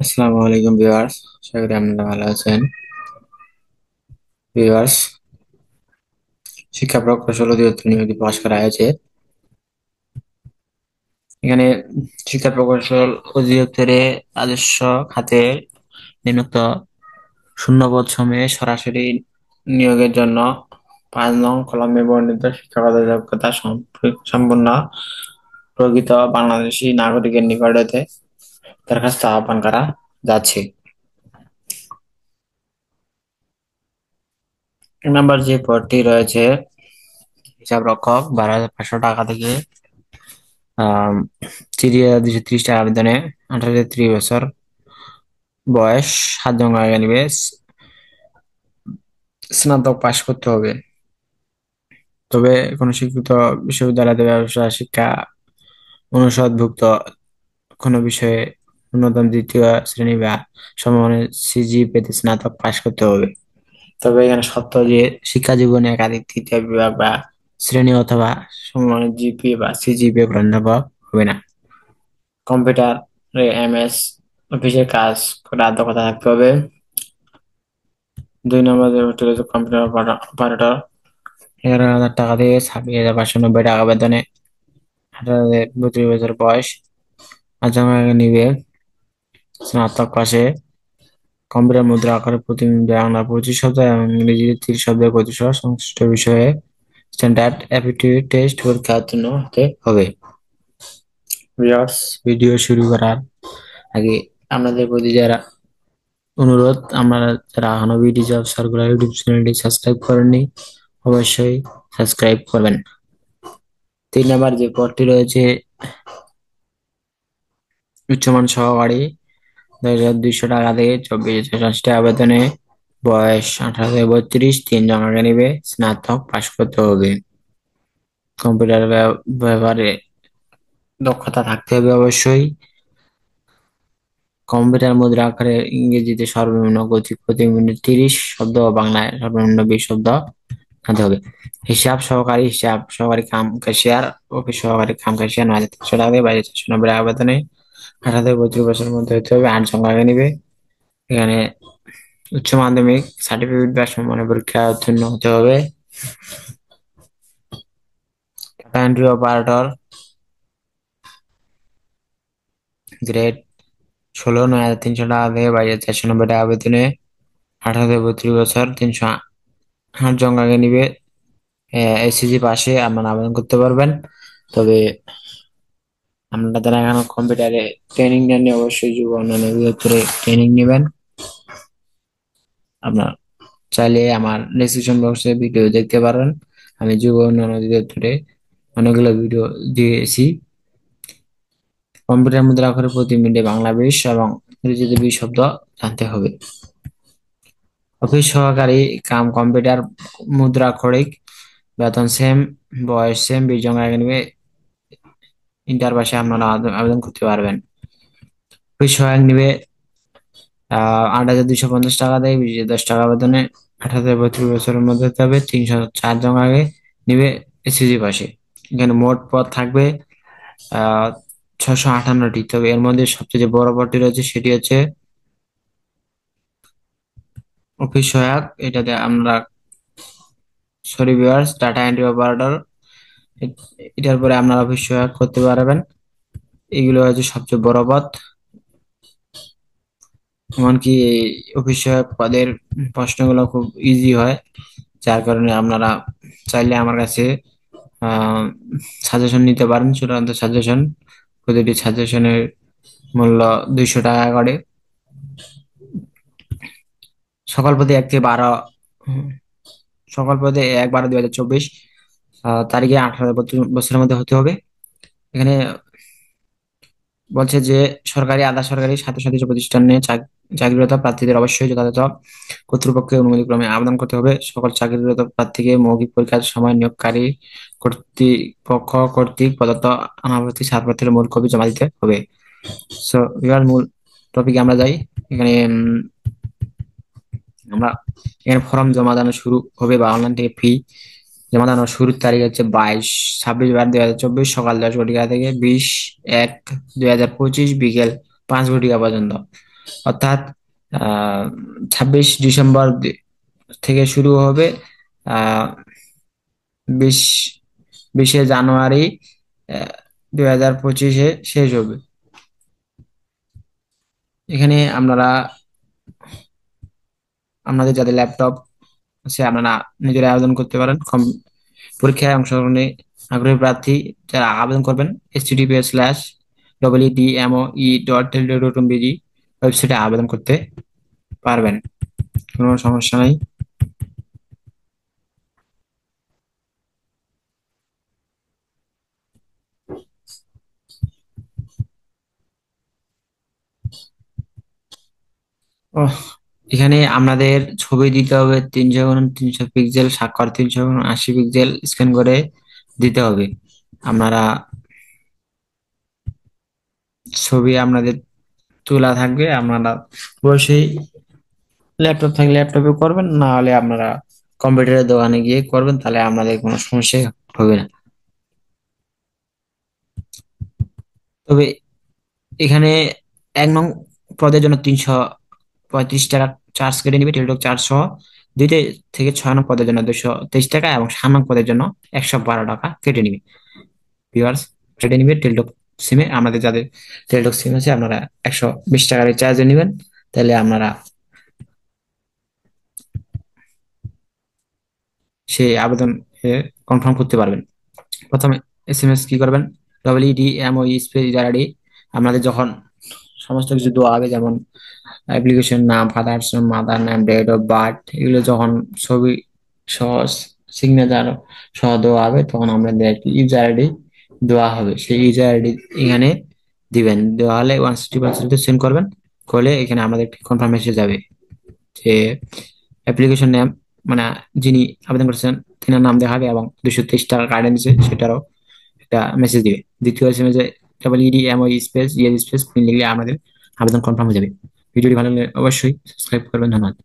আসসালামু আলাইকুম ভিউয়ার্স, আশা করি আপনারা ভালো আছেন। ভিউয়ার্স, শিক্ষা প্রকৌশল অধিদপ্তর নিয়োগী প্রকাশ করা হয়েছে। এখানে শিক্ষা প্রকৌশল অধিদপ্তরে রাজস্ব খাতে নিম্নোক্ত শূন্যপদ সময়ে সরাসরি নিয়োগের জন্য 5 নং কলামে বর্ণিত শিক্ষাগত যোগ্যতা সম্পন্ন প্রকৃত বাংলাদেশী নাগরিকের নিকট হতে দরখাস্ত আহ্বান করা যাচ্ছে। এক নম্বর যে পদটি রয়েছে, হিসাব রক্ষক, 12,500 টাকা থেকে 30,230 টাকা আবেদনে 18 থেকে 30 বছর বয়স, 7 জন আগে নিবে, স্নাতক পাশ করতে হবে। তবে কোনো স্বীকৃত বিশ্ববিদ্যালয় ব্যবসায় শিক্ষা অনুষদভুক্ত কোনো বিষয়ে ন্যূনতম দ্বিতীয় শ্রেণী বা সমমানের পেতে স্নাতক পাশ করতে হবে। তবে এখানে শর্ত যে শিক্ষা জীবনে একাধিক তৃতীয় বিভাগ বা শ্রেণী অথবা সমমানের জিপিএ বা সিজিপিএ গ্রহণ হবে না। কম্পিউটার এমএস অফিসের কাজ করার দক্ষতা থাকতে হবে। 2 নম্বর যে ভর্তি রয়েছে কম্পিউটার অপারেটর, 11,000 টাকা দিয়ে 26,590 টাকা বেতনে, 18 থেকে 32 বছর বয়স, 5 জন নিবে, স্নাতক পাশে, কম্পিউটার মুদ্রা আকারে প্রতি মিনিটে বাংলা 25 শব্দ এবং ইংরেজিতে 30 শব্দের গতি সহ সংশ্লিষ্ট বিষয়ে স্ট্যান্ডার্ড অ্যাপটিটিউড টেস্ট পরীক্ষা উত্তীর্ণ হতে হবে। ভিউয়ার্স, ভিডিও শুরু করার আগে আপনাদের প্রতি যারা অনুরোধ, আপনারা যারা এখনো বিডি জব সার্কুলার ইউটিউব চ্যানেলটি সাবস্ক্রাইব করেননি, অবশ্যই সাবস্ক্রাইব করবেন। 3 নম্বর যে পদটি রয়েছে, উচ্চমান সহকারী, 2,200 টাকা থেকে 24,084 টাকা বেতনে, বয়স 18 থেকে 32, 3 জন আগে নিবে, স্নাতক পাশ করতে হবে। কম্পিউটার ব্যবহারে দক্ষতা থাকতে হবে অবশ্যই। কম্পিউটার মুদ্রা আকারে ইংরেজিতে সর্বনিম্ন গতি প্রতি মিনিট 30 শব্দ ও বাংলায় সর্বনিম্ন 20 শব্দ জানতে হবে। হিসাব সহকারী কাম ক্যাশিয়ার, অফিস সহকারী কাম ক্যাশিয়ার 9,300 টাকা থেকে 22,490 টাকা বেতনে, 18 থেকে 32 বছরের মধ্যে হতে হবে, 8 জন আগে নিবে। এখানে উচ্চ মাধ্যমিক সার্টিফিকেট বা সমমানের পরীক্ষা উত্তীর্ণ হতে হবে। ডাটা এন্ট্রি অপারেটর, গ্রেড 16, 9,300 টাকা থেকে 22,490 টাকা বেতনে, 18 থেকে 32 বছর, 308 জন আগে নিবে। এসএসসি পাশে আপনারা আবেদন করতে পারবেন। তবে আপনারা যারা এখনো কম্পিউটারে ট্রেনিং নেননি, অবশ্যই যুব উন্নয়ন অধিদপ্তরে ট্রেনিং নেবেন। আপনার চাইলে আমার ডেসক্রিপশন বক্সে ভিডিও দেখতে পারেন। আমি যুব উন্নয়ন অধিদপ্তরে অনেকগুলো ভিডিও দিয়েছি। কম্পিউটার মুদ্রা অক্ষরে প্রতি মিনিটে বাংলা 20 এবং ইংরেজিতে 20 শব্দ জানতে হবে। অফিস সহকারী কাম কম্পিউটার মুদ্রা খড়িক, বেতন সেম, বয়স সেম, 20 জন আগে নিবে। ইন্টার পাশে আপনারা আবেদন করতে পারবেন। অফিস সহায়ক নিবে 8,250 টাকা দেয়, 10 টাকা বেতনে, 18 থেকে 32 বছরের মধ্যে হতে হবে, 304 জন আগে নিবে। এসএসসি পাশে। এখানে মোট পদ থাকবে 658টি। তবে এর মধ্যে সবচেয়ে যে বড় পদটি রয়েছে সেটি হচ্ছে অফিস সহায়ক। এটাতে আমরা sorry viewers, data entry operator, এটার পরে আপনারা অফিস সহায়ক করতে পারবেন। এগুলো হচ্ছে সবচেয়ে বড় পদ। এমনকি এই অফিস সহায়ক পদের প্রশ্নগুলো খুব ইজি হয়, যার কারণে আপনারা চাইলে আমার কাছে সাজেশন নিতে পারেন, চূড়ান্ত সাজেশন। প্রতিটি সাজেশনের মূল্য 200 টাকা করে। সকল পদে 1 থেকে 12, সকল পদে 1/12/2024 তারিখে 18 বছরের মধ্যে হতে হবে। এখানে বলছে যে সরকারি, আধা সরকারি, স্বায়ত্তশাসিত প্রতিষ্ঠানে চাকরিরত প্রার্থীদের অবশ্যই যথাযথ কর্তৃপক্ষের অনুমতিক্রমে আবেদন করতে হবে। সকল চাকরিরত প্রার্থীকে মৌখিক পরীক্ষার সময় নিয়োগকারী কর্তৃপক্ষ কর্তৃক প্রদত্ত অনাবৃত্তি ছাড়পত্রের মূল কপি জমা দিতে হবে। সো এবার মূল টপিকে আমরা যাই। এখানে আমরা এখানে ফর্ম জমা দানো শুরু হবে বা অনলাইন থেকে ফি জমা দানোর শুরুর তারিখ হচ্ছে 22/26/2024 সকাল 10 ঘটিকা থেকে 20/1/2025 বিকেল 5 ঘটিকা পর্যন্ত। অর্থাৎ 26 ডিসেম্বর থেকে শুরু হবে, আহ 20 20শে জানুয়ারি 2025-এ শেষ হবে। এখানে আপনাদের যাদের ল্যাপটপ আছে আপনারা নিজেরা আবেদন করতে পারেন। পরীক্ষায় অংশগ্রহণে আগ্রহী প্রার্থী যারা আবেদন করবেন https://www.edmo.tel.bg ওয়েবসাইটে আবেদন করতে পারবেন, কোনো সমস্যা নাই। ওহ, এখানে আপনাদের ছবি দিতে হবে 300x300 পিক্সেল, স্বাক্ষর 380 পিক্সেল স্ক্যান করে দিতে হবে। আপনারা ছবি আপনাদের তোলা থাকবে, আপনারা অবশ্যই ল্যাপটপ থাকলে ল্যাপটপে করবেন, না হলে আপনারা কম্পিউটারের দোকানে গিয়ে করবেন, তাহলে আপনাদের কোনো সমস্যা হবে না। তবে এখানে 1 নং পদের জন্য 335 টাকা চার্জ কেটে নিবে, টেলিটক চার্জ সহ। 2 থেকে 6 নং পদের জন্য 223 টাকা এবং 7 নং পদের জন্য 112 টাকা কেটে নিবে। ভিউয়ার্স, কেটে নিবে টেলিটক সিমে। আমাদের যাদের টেলিটক সিম আছে আপনারা 120 টাকা রিচার্জে নেবেন, তাহলে আপনারা সেই আবেদন কনফার্ম করতে পারবেন। প্রথমে SMS কি করবেন, WDMOE স্পেস আপনাদের যখন সমস্ত কিছু দেওয়া হবে, যেমন অ্যাপ্লিকেশন নাম, father's name, mother name, date of birth, এগুলো যখন ছবি সহ সিগনেচার সহ দেওয়া হবে, তখন আমাদের একটি ইউজার আইডি দেওয়া হবে। সেই ইউজার আইডি এখানে দিবেন। দেওয়া হলে 160% সেন্ড করবেন, করলে এখানে আমাদের একটি কনফার্ম মেসেজ যাবে যে অ্যাপ্লিকেশন নেম, মানে যিনি আবেদন করেছেন তিনার নাম দেখাবে এবং 223 টাকা কার্ডে নিচ্ছে সেটারও একটা মেসেজ দিবে। দ্বিতীয় এসএমএস WDMOE স্পেস স্পেস লিখলে আমাদের আবেদন কনফার্ম হয়ে যাবে। ভিডিওটি ভালো লাগলে অবশ্যই সাবস্ক্রাইব করবেন। ধন্যবাদ।